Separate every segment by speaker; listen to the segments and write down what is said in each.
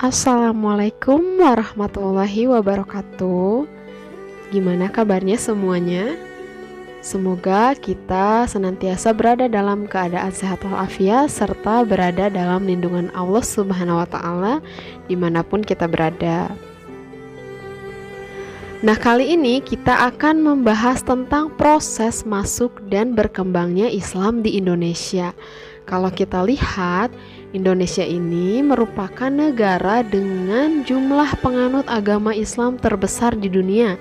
Speaker 1: Assalamualaikum warahmatullahi wabarakatuh. Gimana kabarnya semuanya? Semoga kita senantiasa berada dalam keadaan sehat walafiat serta berada dalam lindungan Allah Subhanahu wa Ta'ala dimanapun kita berada. Nah, kali ini kita akan membahas tentang proses masuk dan berkembangnya Islam di Indonesia. Kalau kita lihat, Indonesia ini merupakan negara dengan jumlah penganut agama Islam terbesar di dunia.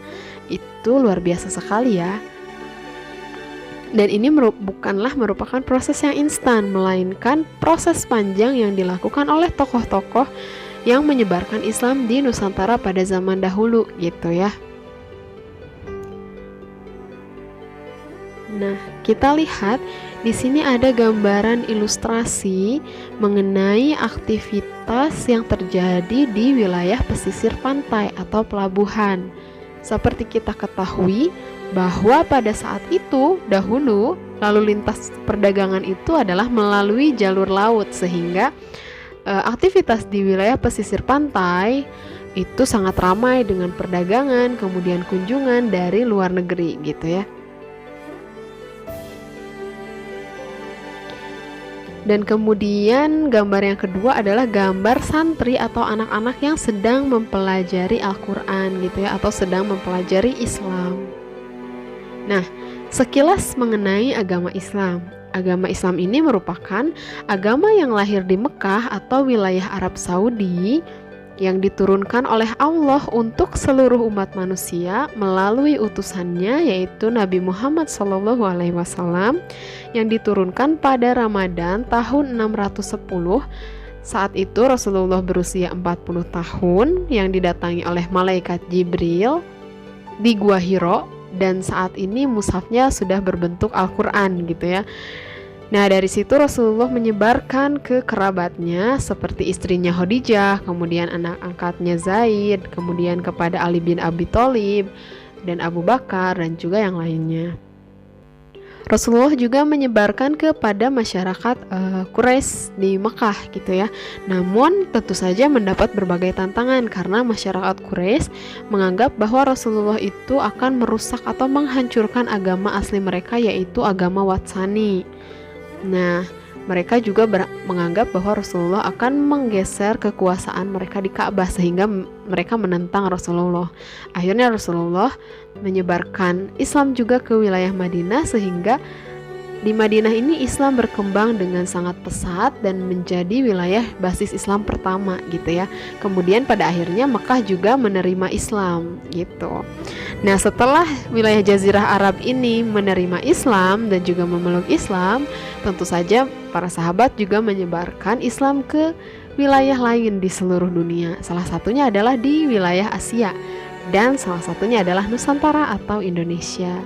Speaker 1: Itu luar biasa sekali ya. Dan ini bukanlah merupakan proses yang instan, melainkan proses panjang yang dilakukan oleh tokoh-tokoh yang menyebarkan Islam di Nusantara pada zaman dahulu gitu ya. Nah, kita lihat di sini ada gambaran ilustrasi mengenai aktivitas yang terjadi di wilayah pesisir pantai atau pelabuhan. Seperti kita ketahui bahwa pada saat itu dahulu lalu lintas perdagangan itu adalah melalui jalur laut, sehingga aktivitas di wilayah pesisir pantai itu sangat ramai dengan perdagangan, kemudian kunjungan dari luar negeri gitu ya. Dan kemudian gambar yang kedua adalah gambar santri atau anak-anak yang sedang mempelajari Al-Quran gitu ya, atau sedang mempelajari Islam. Nah, sekilas mengenai agama Islam. Agama Islam ini merupakan agama yang lahir di Mekah atau wilayah Arab Saudi yang diturunkan oleh Allah untuk seluruh umat manusia melalui utusannya, yaitu Nabi Muhammad SAW, yang diturunkan pada Ramadan tahun 610. Saat itu Rasulullah berusia 40 tahun, yang didatangi oleh malaikat Jibril di Gua Hiro, dan saat ini mushafnya sudah berbentuk Al-Quran gitu ya. Nah, dari situ Rasulullah menyebarkan ke kerabatnya seperti istrinya Khadijah, kemudian anak angkatnya Zaid, kemudian kepada Ali bin Abi Thalib dan Abu Bakar dan juga yang lainnya. Rasulullah juga menyebarkan kepada masyarakat Quraisy di Mekah gitu ya. Namun tentu saja mendapat berbagai tantangan karena masyarakat Quraisy menganggap bahwa Rasulullah itu akan merusak atau menghancurkan agama asli mereka, yaitu agama Watsani. Nah, mereka juga menganggap bahwa Rasulullah akan menggeser kekuasaan mereka di Ka'bah, sehingga mereka menentang Rasulullah. Akhirnya Rasulullah menyebarkan Islam juga ke wilayah Madinah, sehingga di Madinah ini Islam berkembang dengan sangat pesat dan menjadi wilayah basis Islam pertama gitu ya. Kemudian pada akhirnya Mekah juga menerima Islam gitu. Nah, setelah wilayah Jazirah Arab ini menerima Islam dan juga memeluk Islam, tentu saja para sahabat juga menyebarkan Islam ke wilayah lain di seluruh dunia. Salah satunya adalah di wilayah Asia, dan salah satunya adalah Nusantara atau Indonesia.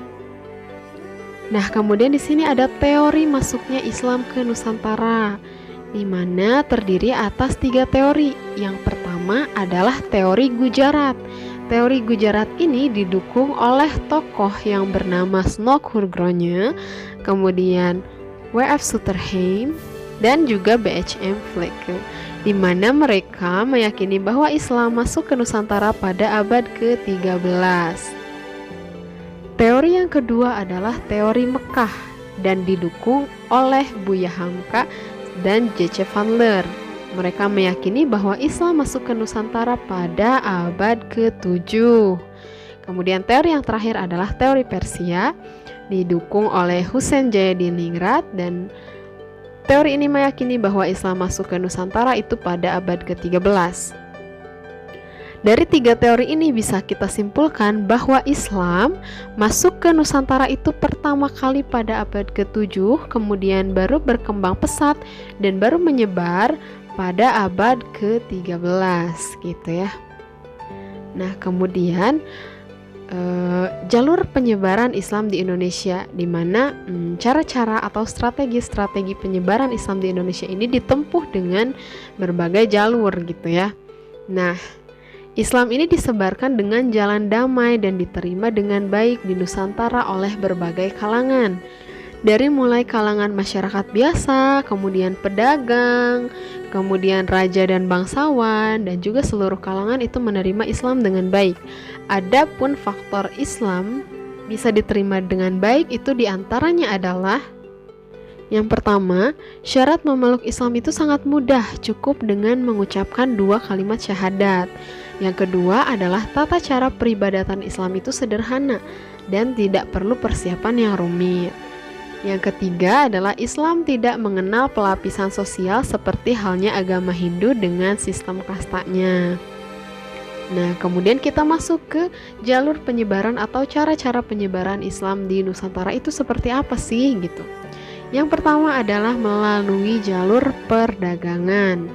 Speaker 1: Nah, kemudian di sini ada teori masuknya Islam ke Nusantara, di mana terdiri atas 3 teori. Yang pertama adalah teori Gujarat. Teori Gujarat ini didukung oleh tokoh yang bernama Snokhrunge, kemudian W.F. Suterheim, dan juga B.H.M. Fleck, di mana mereka meyakini bahwa Islam masuk ke Nusantara pada abad ke-13. Teori yang kedua adalah teori Mekah dan didukung oleh Buya Hamka dan J.C. van Leer. Mereka meyakini bahwa Islam masuk ke Nusantara pada abad ke-7. Kemudian teori yang terakhir adalah teori Persia, didukung oleh Husain Jayadiningrat, dan teori ini meyakini bahwa Islam masuk ke Nusantara itu pada abad ke-13. Dari 3 teori ini bisa kita simpulkan bahwa Islam masuk ke Nusantara itu pertama kali pada abad ke-7, kemudian baru berkembang pesat dan baru menyebar pada abad ke-13 gitu ya. Nah, kemudian jalur penyebaran Islam di Indonesia, di mana cara-cara atau strategi-strategi penyebaran Islam di Indonesia ini ditempuh dengan berbagai jalur gitu ya. Nah, Islam ini disebarkan dengan jalan damai dan diterima dengan baik di Nusantara oleh berbagai kalangan. Dari mulai kalangan masyarakat biasa, kemudian pedagang, kemudian raja dan bangsawan, dan juga seluruh kalangan itu menerima Islam dengan baik. Adapun faktor Islam bisa diterima dengan baik itu diantaranya adalah yang pertama, syarat memeluk Islam itu sangat mudah, cukup dengan mengucapkan 2 kalimat syahadat. Yang kedua adalah tata cara peribadatan Islam itu sederhana dan tidak perlu persiapan yang rumit. Yang ketiga adalah Islam tidak mengenal pelapisan sosial seperti halnya agama Hindu dengan sistem kastanya. Nah, kemudian kita masuk ke jalur penyebaran atau cara-cara penyebaran Islam di Nusantara itu seperti apa sih gitu. Yang pertama adalah melalui jalur perdagangan.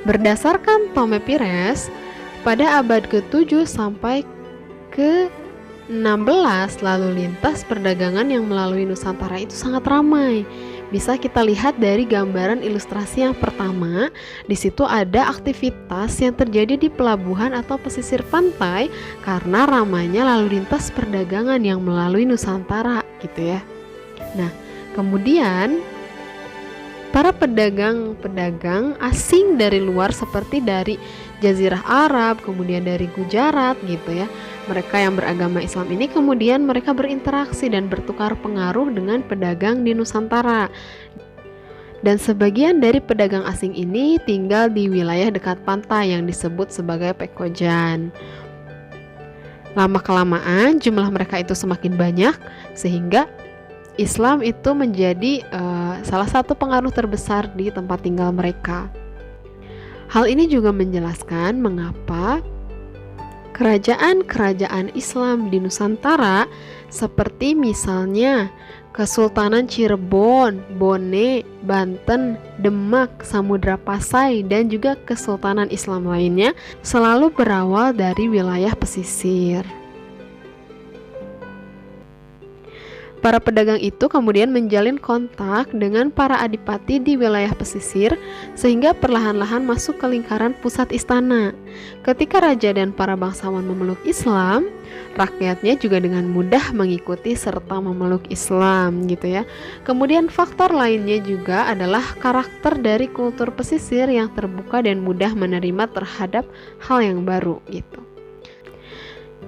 Speaker 1: Berdasarkan Tome Pires, pada abad ke-7 sampai ke-16 lalu lintas perdagangan yang melalui Nusantara itu sangat ramai. Bisa kita lihat dari gambaran ilustrasi yang pertama. Di situ ada aktivitas yang terjadi di pelabuhan atau pesisir pantai karena ramainya lalu lintas perdagangan yang melalui Nusantara gitu ya. Nah, kemudian para pedagang-pedagang asing dari luar seperti dari Jazirah Arab, kemudian dari Gujarat gitu ya. Mereka yang beragama Islam ini kemudian mereka berinteraksi dan bertukar pengaruh dengan pedagang di Nusantara. Dan sebagian dari pedagang asing ini tinggal di wilayah dekat pantai yang disebut sebagai Pekojan. Lama-kelamaan jumlah mereka itu semakin banyak sehingga Islam itu menjadi salah satu pengaruh terbesar di tempat tinggal mereka. Hal ini juga menjelaskan mengapa kerajaan-kerajaan Islam di Nusantara seperti misalnya Kesultanan Cirebon, Bone, Banten, Demak, Samudra Pasai, dan juga Kesultanan Islam lainnya selalu berawal dari wilayah pesisir. Para pedagang itu kemudian menjalin kontak dengan para adipati di wilayah pesisir sehingga perlahan-lahan masuk ke lingkaran pusat istana. Ketika raja dan para bangsawan memeluk Islam, rakyatnya juga dengan mudah mengikuti serta memeluk Islam gitu ya. Kemudian faktor lainnya juga adalah karakter dari kultur pesisir yang terbuka dan mudah menerima terhadap hal yang baru gitu.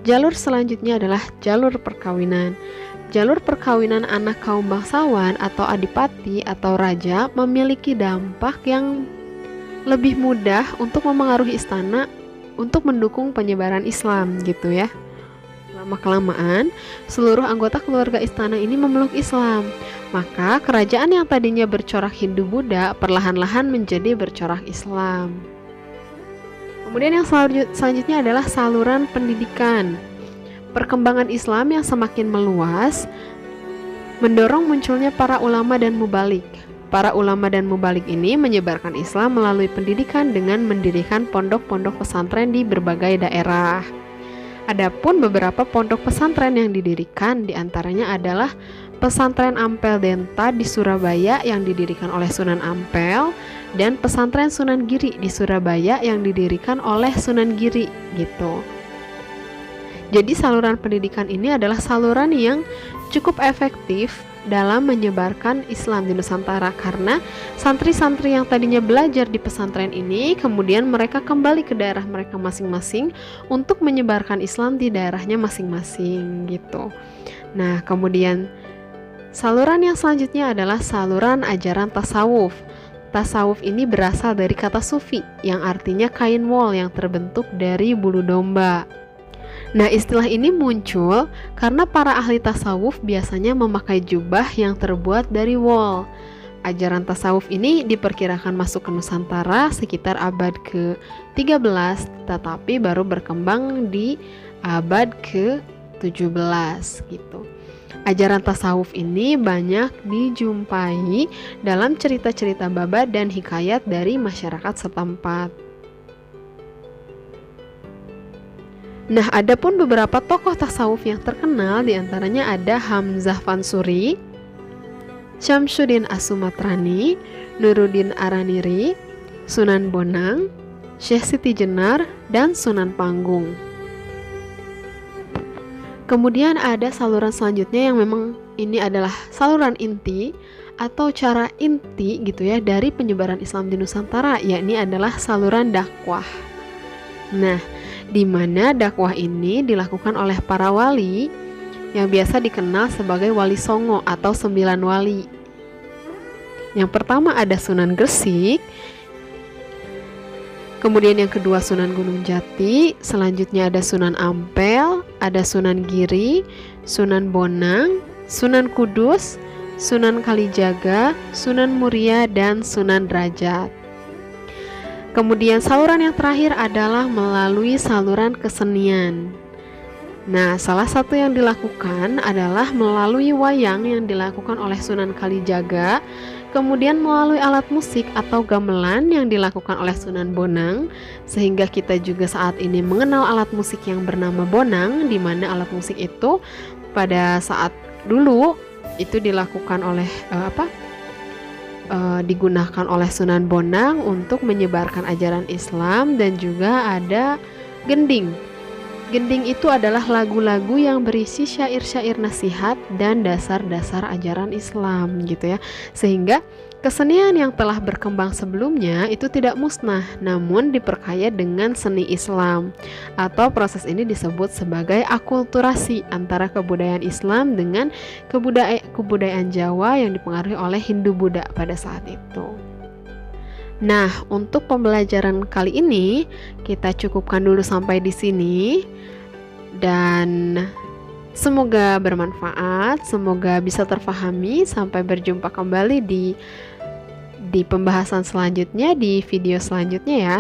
Speaker 1: Jalur selanjutnya adalah jalur perkawinan. Jalur perkawinan anak kaum bangsawan atau adipati atau raja memiliki dampak yang lebih mudah untuk memengaruhi istana untuk mendukung penyebaran Islam gitu ya. Lama-kelamaan, seluruh anggota keluarga istana ini memeluk Islam. Maka kerajaan yang tadinya bercorak Hindu-Buddha perlahan-lahan menjadi bercorak Islam. Kemudian yang selanjutnya adalah saluran pendidikan. Perkembangan Islam yang semakin meluas mendorong munculnya para ulama dan mubalik. Para ulama dan mubalik ini menyebarkan Islam melalui pendidikan dengan mendirikan pondok-pondok pesantren di berbagai daerah. Adapun beberapa pondok pesantren yang didirikan diantaranya adalah Pesantren Ampel Denta di Surabaya yang didirikan oleh Sunan Ampel dan Pesantren Sunan Giri di Surabaya yang didirikan oleh Sunan Giri gitu. Jadi saluran pendidikan ini adalah saluran yang cukup efektif dalam menyebarkan Islam di Nusantara karena santri-santri yang tadinya belajar di pesantren ini kemudian mereka kembali ke daerah mereka masing-masing untuk menyebarkan Islam di daerahnya masing-masing gitu. Nah, kemudian saluran yang selanjutnya adalah saluran ajaran tasawuf. Tasawuf ini berasal dari kata sufi yang artinya kain wol yang terbentuk dari bulu domba. Nah, istilah ini muncul karena para ahli tasawuf biasanya memakai jubah yang terbuat dari wol. Ajaran tasawuf ini diperkirakan masuk ke Nusantara sekitar abad ke-13, tetapi baru berkembang di abad ke-17 gitu. Ajaran tasawuf ini banyak dijumpai dalam cerita-cerita babat dan hikayat dari masyarakat setempat. Nah, adapun beberapa tokoh tasawuf yang terkenal diantaranya ada Hamzah Fansuri, Syamsuddin As-Sumatrani, Nuruddin Araniri, Sunan Bonang, Syekh Siti Jenar, dan Sunan Panggung. Kemudian ada saluran selanjutnya yang memang ini adalah saluran inti atau cara inti gitu ya dari penyebaran Islam di Nusantara, yakni adalah saluran dakwah. Nah, di mana dakwah ini dilakukan oleh para wali yang biasa dikenal sebagai Wali Songo atau 9 wali. Yang pertama ada Sunan Gresik, kemudian yang kedua Sunan Gunung Jati, selanjutnya ada Sunan Ampel, ada Sunan Giri, Sunan Bonang, Sunan Kudus, Sunan Kalijaga, Sunan Muria, dan Sunan Derajat. Kemudian saluran yang terakhir adalah melalui saluran kesenian. Nah, salah satu yang dilakukan adalah melalui wayang yang dilakukan oleh Sunan Kalijaga, kemudian melalui alat musik atau gamelan yang dilakukan oleh Sunan Bonang, sehingga kita juga saat ini mengenal alat musik yang bernama bonang, di mana alat musik itu pada saat dulu itu dilakukan oleh digunakan oleh Sunan Bonang untuk menyebarkan ajaran Islam, dan juga ada gending. Gending itu adalah lagu-lagu yang berisi syair-syair nasihat dan dasar-dasar ajaran Islam gitu ya. Sehingga kesenian yang telah berkembang sebelumnya itu tidak musnah, namun diperkaya dengan seni Islam. Atau proses ini disebut sebagai akulturasi antara kebudayaan Islam dengan kebudayaan Jawa yang dipengaruhi oleh Hindu-Buddha pada saat itu. Nah, untuk pembelajaran kali ini kita cukupkan dulu sampai di sini, dan semoga bermanfaat, semoga bisa terpahami. Sampai berjumpa kembali di pembahasan selanjutnya, di video selanjutnya ya.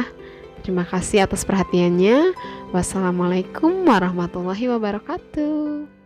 Speaker 1: Terima kasih atas perhatiannya. Wassalamualaikum warahmatullahi wabarakatuh.